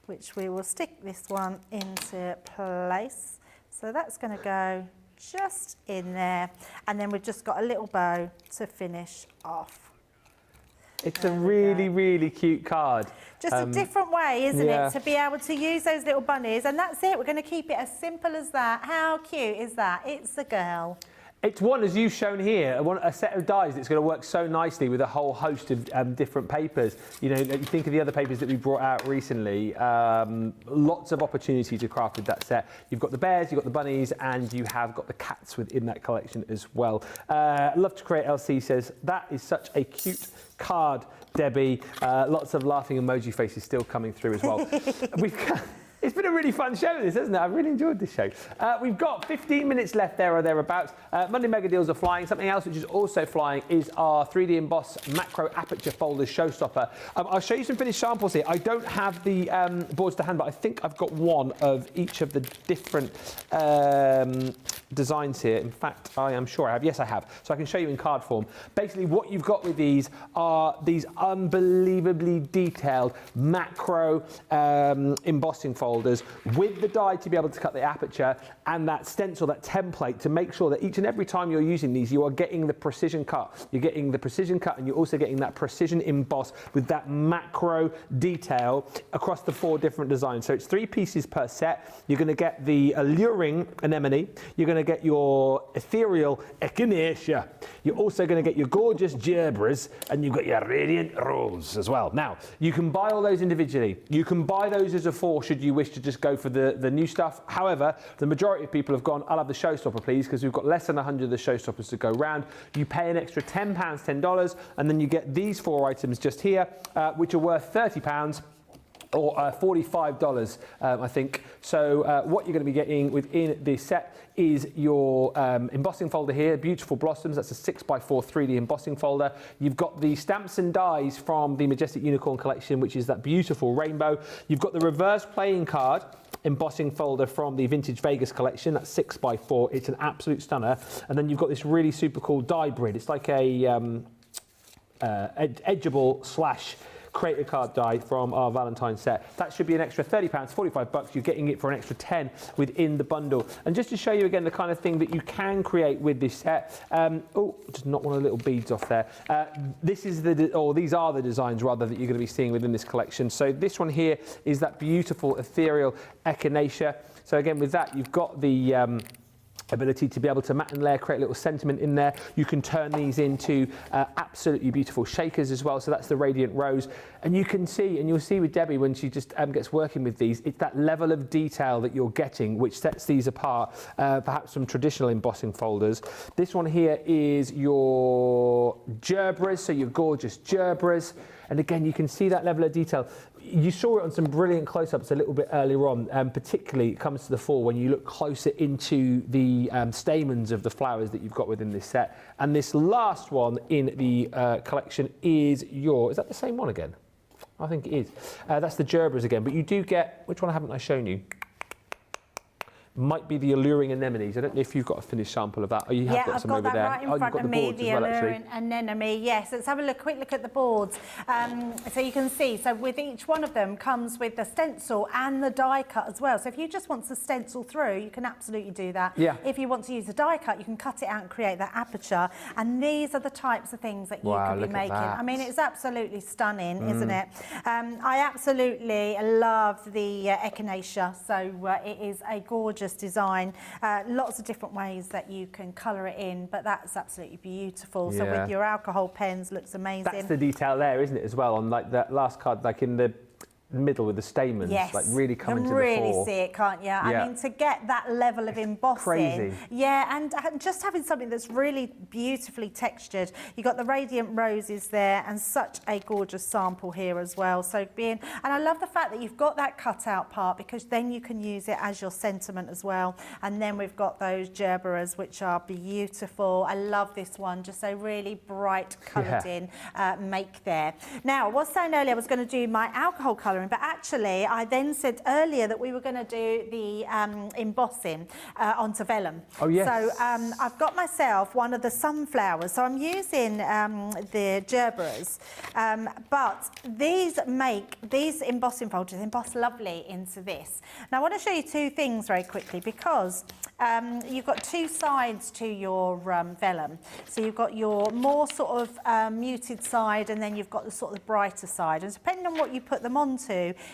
which we will stick this one into place. So that's going to go just in there, and then we've just got a little bow to finish off. It's a really, really cute card. Just a different way, isn't it, to be able to use those little bunnies, and that's it. We're going to keep it as simple as that. How cute is that? It's a girl. It's one, as you've shown here, a set of dies that's going to work so nicely with a whole host of different papers. You know, you think of the other papers that we brought out recently, lots of opportunity to craft with that set. You've got the bears, you've got the bunnies, and you have got the cats within that collection as well. Love to Create LC says, that is such a cute card, Debbie. Lots of laughing emoji faces still coming through as well. It's been a really fun show, this, hasn't it? I've really enjoyed this show. We've got 15 minutes left there or thereabouts. Monday Mega Deals are flying. Something else which is also flying is our 3D Emboss Macro Aperture Folders Showstopper. I'll show you some finished samples here. I don't have the boards to hand, but I think I've got one of each of the different designs here. In fact, I am sure I have. Yes, I have. So I can show you in card form. Basically, what you've got with these are these unbelievably detailed macro embossing folders with the die to be able to cut the aperture and that stencil, that template, to make sure that each and every time you're using these, you are getting the precision cut. You're getting the precision cut, and you're also getting that precision emboss with that macro detail across the 4 different designs. So it's 3 pieces per set. You're going to get the alluring anemone. You're going to get your ethereal echinacea. You're also going to get your gorgeous gerbera, and you've got your radiant rose as well. Now, you can buy all those individually. You can buy those as a 4 should you wish to just go for the new stuff. However, the majority of people have gone, I'll have the showstopper, please, because we've got less than 100 of the showstoppers to go round. You pay an extra £10, $10, and then you get these 4 items just here, which are worth £30. Or $45, I think. So what you're going to be getting within this set is your embossing folder here, beautiful blossoms. That's a 6x4 3D embossing folder. You've got the stamps and dies from the Majestic Unicorn collection, which is that beautiful rainbow. You've got the reverse playing card embossing folder from the Vintage Vegas collection. That's 6x4. It's an absolute stunner. And then you've got this really super cool die grid. It's like a edgeable slash creator card die from our Valentine's set. That should be an extra £30, $45. You're getting it for an extra 10 within the bundle. And just to show you again the kind of thing that you can create with this set. Oh, just knocked one of the little beads off there. These are the designs rather that you're going to be seeing within this collection. So this one here is that beautiful ethereal echinacea. So again, with that, you've got the ability to be able to mat and layer, create a little sentiment in there. You can turn these into absolutely beautiful shakers as well. So that's the Radiant Rose. And you can see, and you'll see with Debbie when she just gets working with these, it's that level of detail that you're getting which sets these apart, perhaps from traditional embossing folders. This one here is your gerberas, so your gorgeous gerberas. And again, you can see that level of detail. You saw it on some brilliant close-ups a little bit earlier on, particularly it comes to the fore when you look closer into the stamens of the flowers that you've got within this set. And this last one in the collection is is that the same one again? I think it is. That's the gerberas again, but you do get, which one haven't I shown you? Might be the alluring anemones. I don't know if you've got a finished sample of that. Oh, you have got some over there. Yeah, I've got that right in front of me, the alluring anemone. Yes, let's have a quick look at the boards. So you can see, so with each one of them comes with the stencil and the die cut as well. So if you just want to stencil through, you can absolutely do that. Yeah. If you want to use the die cut, you can cut it out and create that aperture. And these are the types of things that you could be making. I mean, it's absolutely stunning, isn't it? I absolutely love the echinacea. So it is a gorgeous gorgeous design. Lots of different ways that you can colour it in, but that's absolutely beautiful. So with your alcohol pens, looks amazing. That's the detail there, isn't it, as well, on like that last card, like in the middle with the stamens, like really coming to the fore. You can really see it, can't you? I mean, to get that level of embossing. Crazy. Yeah, and just having something that's really beautifully textured. You've got the radiant roses there and such a gorgeous sample here as well. So and I love the fact that you've got that cutout part, because then you can use it as your sentiment as well. And then we've got those gerberas, which are beautiful. I love this one, just a really bright coloured in make there. Now, I was saying earlier I was going to do my alcohol colouring, but actually I then said earlier that we were going to do the embossing onto vellum. Oh yes. So I've got myself one of the sunflowers, so I'm using the gerberas, but these embossing folders emboss lovely into this. Now I want to show you two things very quickly, because you've got two sides to your vellum. So you've got your more sort of muted side, and then you've got the sort of brighter side, and depending on what you put them onto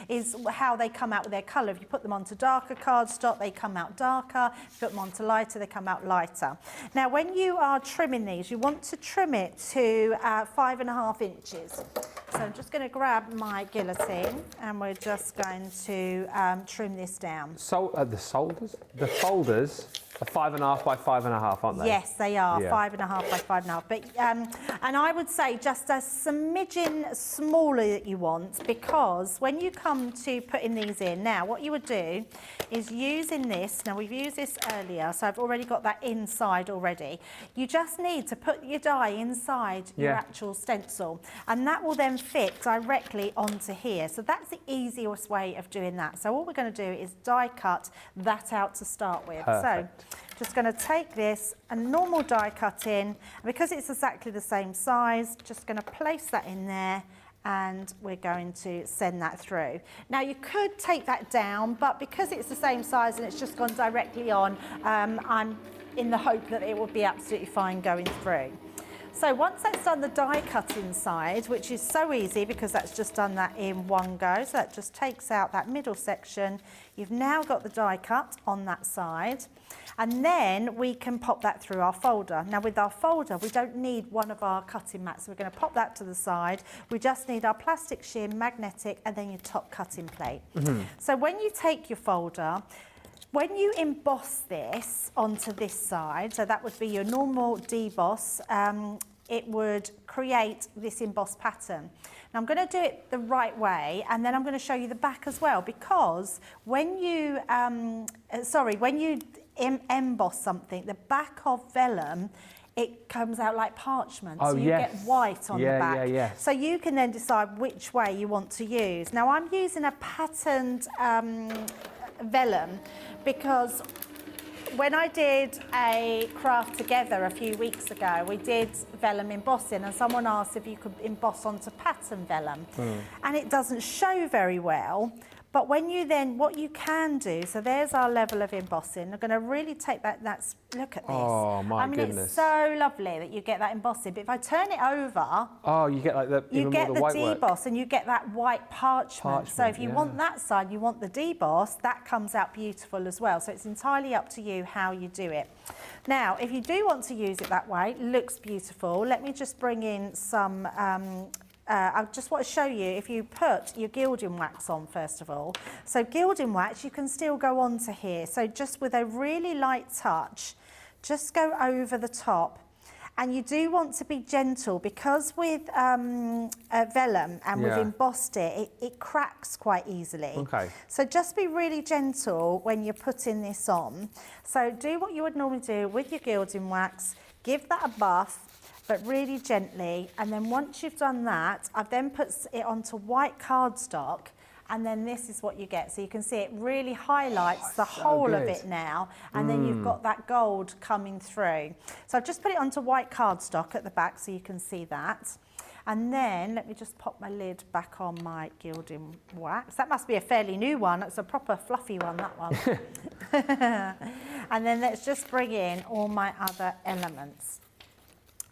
is how they come out with their colour. If you put them onto darker cardstock, they come out darker. If you put them onto lighter, they come out lighter. Now, when you are trimming these, you want to trim it to 5.5 inches. So I'm just going to grab my guillotine, and we're just going to trim this down. So the folders are 5.5 by 5.5, aren't they? Yes, they are 5.5 by 5.5. But and I would say just a smidgen smaller that you want, because when you come to putting these in, now what you would do is using this. Now we've used this earlier, so I've already got that inside already. You just need to put your die inside your actual stencil, and that will then fit directly onto here. So that's the easiest way of doing that. So all we're going to do is die cut that out to start with. Perfect. So just going to take this, a normal die cut in, because it's exactly the same size, just going to place that in there, and we're going to send that through. Now you could take that down, but because it's the same size and it's just gone directly on, I'm in the hope that it will be absolutely fine going through. So once that's done the die cut inside, which is so easy because that's just done that in one go, so that just takes out that middle section. You've now got the die cut on that side, and then we can pop that through our folder. Now with our folder, we don't need one of our cutting mats, so we're going to pop that to the side. We just need our plastic shim, magnetic, and then your top cutting plate. So when you take your folder, when you emboss this onto this side, so that would be your normal deboss, it would create this embossed pattern. Now I'm going to do it the right way, and then I'm going to show you the back as well, because when you, when you emboss something, the back of vellum, it comes out like parchment, so you get white on the back. So you can then decide which way you want to use. Now I'm using a patterned vellum, because when I did a craft together a few weeks ago, we did vellum embossing, and someone asked if you could emboss onto pattern vellum, and it doesn't show very well. But when you then, what you can do, so there's our level of embossing. I'm going to really take that, look at this. Oh my goodness. I mean, it's so lovely that you get that embossing. But if I turn it over, you get like the you get the white deboss, and you get that white parchment. So if you want that side, you want the deboss, that comes out beautiful as well. So it's entirely up to you how you do it. Now, if you do want to use it that way, it looks beautiful. Let me just bring in some I just want to show you, if you put your gilding wax on first of all. So gilding wax, you can still go on to here. So just with a really light touch, just go over the top. And you do want to be gentle, because with vellum and we've embossed it, it cracks quite easily. Okay. So just be really gentle when you're putting this on. So do what you would normally do with your gilding wax, give that a buff, but really gently. And then once you've done that, I've then put it onto white cardstock, and then this is what you get. So you can see it really highlights the whole of it now, and then you've got that gold coming through. So I've just put it onto white cardstock at the back so you can see that. And then let me just pop my lid back on my gilding wax. That must be a fairly new one. That's a proper fluffy one, that one. And then let's just bring in all my other elements.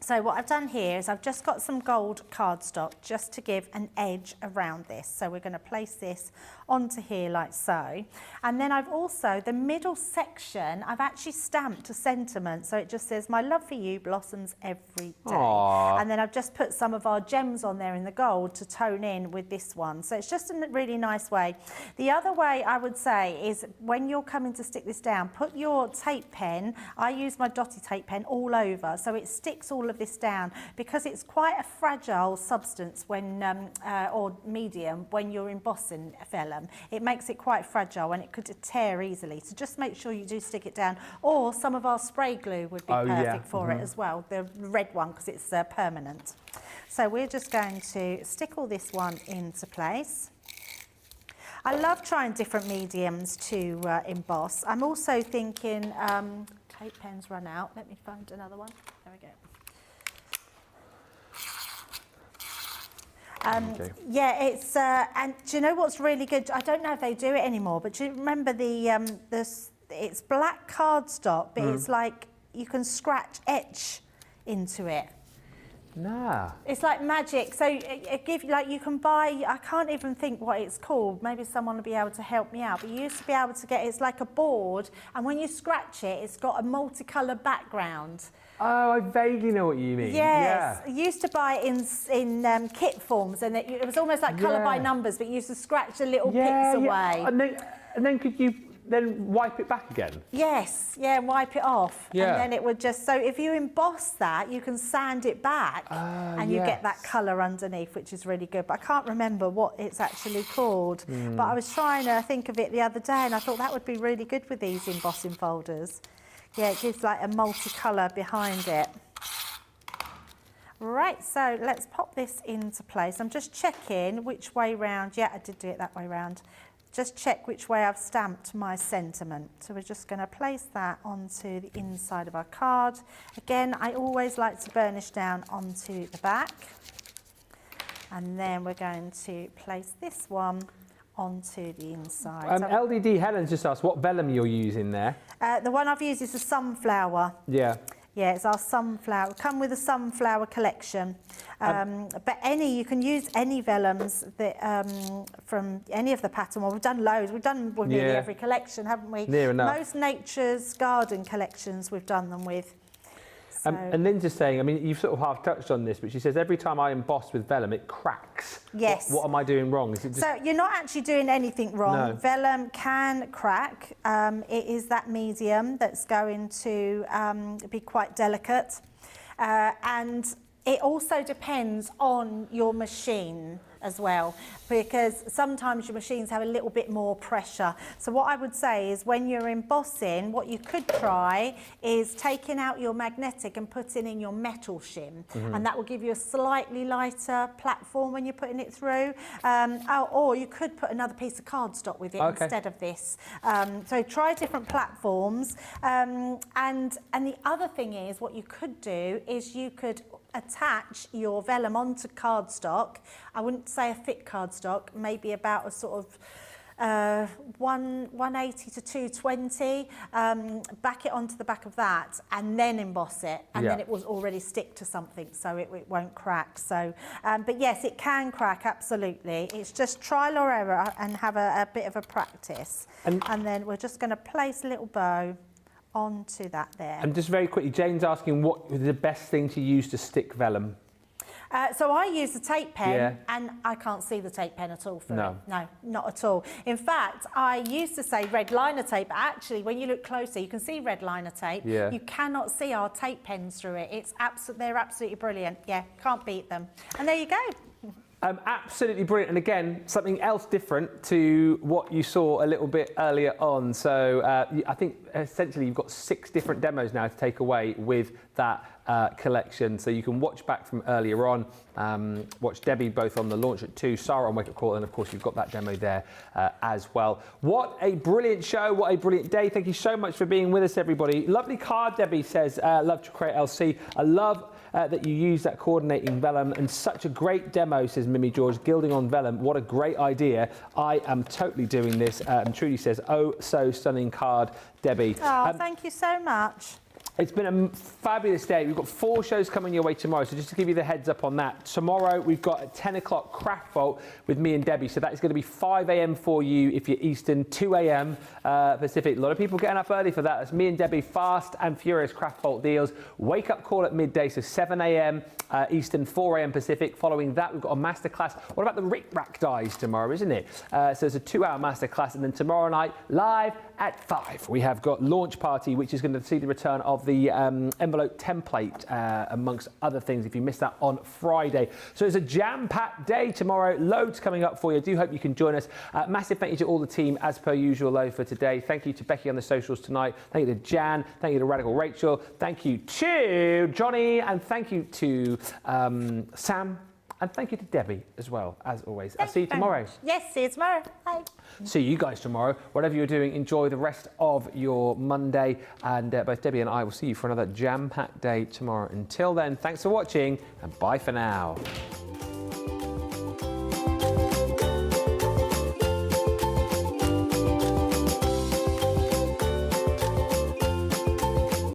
So what I've done here is I've just got some gold cardstock just to give an edge around this. So we're going to place this onto here like so. And then I've also, the middle section, I've actually stamped a sentiment. So it just says, my love for you blossoms every day. Aww. And then I've just put some of our gems on there in the gold to tone in with this one. So it's just a really nice way. The other way I would say is when you're coming to stick this down, put your tape pen, I use my dotty tape pen all over. So it sticks all of this down because it's quite a fragile substance when or medium when you're embossing vellum. It makes it quite fragile and it could tear easily, so just make sure you do stick it down, or some of our spray glue would be perfect for it as well, the red one, because it's permanent. So we're just going to stick all this one into place. I love trying different mediums to emboss. I'm also thinking tape pens run out. Let me find another one. There we go. Yeah, it's and do you know what's really good? I don't know if they do it anymore, but do you remember it's black cardstock, but it's like you can scratch etch into it. Nah. It's like magic. So it gives you, like, you can buy, I can't even think what it's called. Maybe someone will be able to help me out. But you used to be able to get, it's like a board, and when you scratch it, it's got a multicolour background. Oh, I vaguely know what you mean. Yes, Yeah. I used to buy it in kit forms, and it was almost like colour by numbers, but you used to scratch the little pics away. And then could you then wipe it back again? Yes, yeah, wipe it off. Yeah. And then it would just, so if you emboss that, you can sand it back and you get that colour underneath, which is really good. But I can't remember what it's actually called. But I was trying to think of it the other day, and I thought that would be really good with these embossing folders. Yeah, it gives like a multicolour behind it. Right, so let's pop this into place. I'm just checking which way round. Yeah, I did do it that way round. Just check which way I've stamped my sentiment. So we're just going to place that onto the inside of our card. Again, I always like to burnish down onto the back. And then we're going to place this one onto the inside. LDD Helen's just asked what vellum you're using there. The one I've used is a sunflower. Yeah. Yeah, it's our sunflower. Come with a sunflower collection. But you can use any vellums that, from any of the pattern. Well, we've done loads. We've done with nearly every collection, haven't we? Near enough. Most Nature's Garden collections we've done them with. So. And Lynn's just saying, I mean, you've sort of half touched on this, but she says every time I emboss with vellum, it cracks. Yes. What am I doing wrong? Is it just... So you're not actually doing anything wrong. No. Vellum can crack. It is that medium that's going to be quite delicate. And it also depends on your machine as well, because sometimes your machines have a little bit more pressure. So what I would say is when you're embossing, what you could try is taking out your magnetic and putting in your metal shim, and that will give you a slightly lighter platform when you're putting it through. Or you could put another piece of cardstock with it instead of this. So try different platforms. And the other thing is, what you could do is you could attach your vellum onto cardstock. I wouldn't say a thick cardstock, maybe about a sort of 180 to 220, back it onto the back of that and then emboss it, and then it will already stick to something, so it won't crack. So, but yes, it can crack, absolutely. It's just trial or error and have a bit of a practice. And then we're just going to place a little bow onto that there. And just very quickly, Jane's asking what is the best thing to use to stick vellum? So I use the tape pen, and I can't see the tape pen at all through it. No, not at all. In fact, I used to say red liner tape, but actually when you look closer, you can see red liner tape. Yeah. You cannot see our tape pens through it. They're absolutely brilliant. Yeah, can't beat them. And there you go. Absolutely brilliant. And again, something else different to what you saw a little bit earlier on. So I think essentially you've got 6 different demos now to take away with that collection. So you can watch back from earlier on, watch Debbie both on the launch at 2, Sarah on Wake Up Call, and of course you've got that demo there as well. What a brilliant show, what a brilliant day. Thank you so much for being with us, everybody. Lovely card, Debbie says, love to create LC. I love that you use that coordinating vellum, and such a great demo, says Mimi George, gilding on vellum. What a great idea. I am totally doing this. And Trudy says, oh, so stunning card, Debbie. Oh, thank you so much. It's been a fabulous day. We've got 4 shows coming your way tomorrow, so just to give you the heads up on that. Tomorrow we've got at 10 o'clock Craft Vault with me and Debbie, so that is going to be 5 a.m. for you if you're Eastern, 2 a.m. Pacific. A lot of people getting up early for that. That's me and Debbie, fast and furious Craft Vault deals. Wake up call at midday, so 7 a.m. Eastern, 4 a.m. Pacific. Following that, we've got a masterclass. What about the Rick Rack dies tomorrow, isn't it? So it's a 2-hour masterclass, and then tomorrow night, live at 5, we have got Launch Party, which is going to see the return of the envelope template, amongst other things, if you missed that on Friday. So it's a jam-packed day tomorrow. Loads coming up for you. I do hope you can join us. Massive thank you to all the team, as per usual, though, for today. Thank you to Becky on the socials tonight. Thank you to Jan. Thank you to Radical Rachel. Thank you to Johnny. And thank you to Sam. And thank you to Debbie as well, as always. I'll see you tomorrow. Yes, see you tomorrow. Bye. See you guys tomorrow. Whatever you're doing, enjoy the rest of your Monday. And both Debbie and I will see you for another jam-packed day tomorrow. Until then, thanks for watching and bye for now.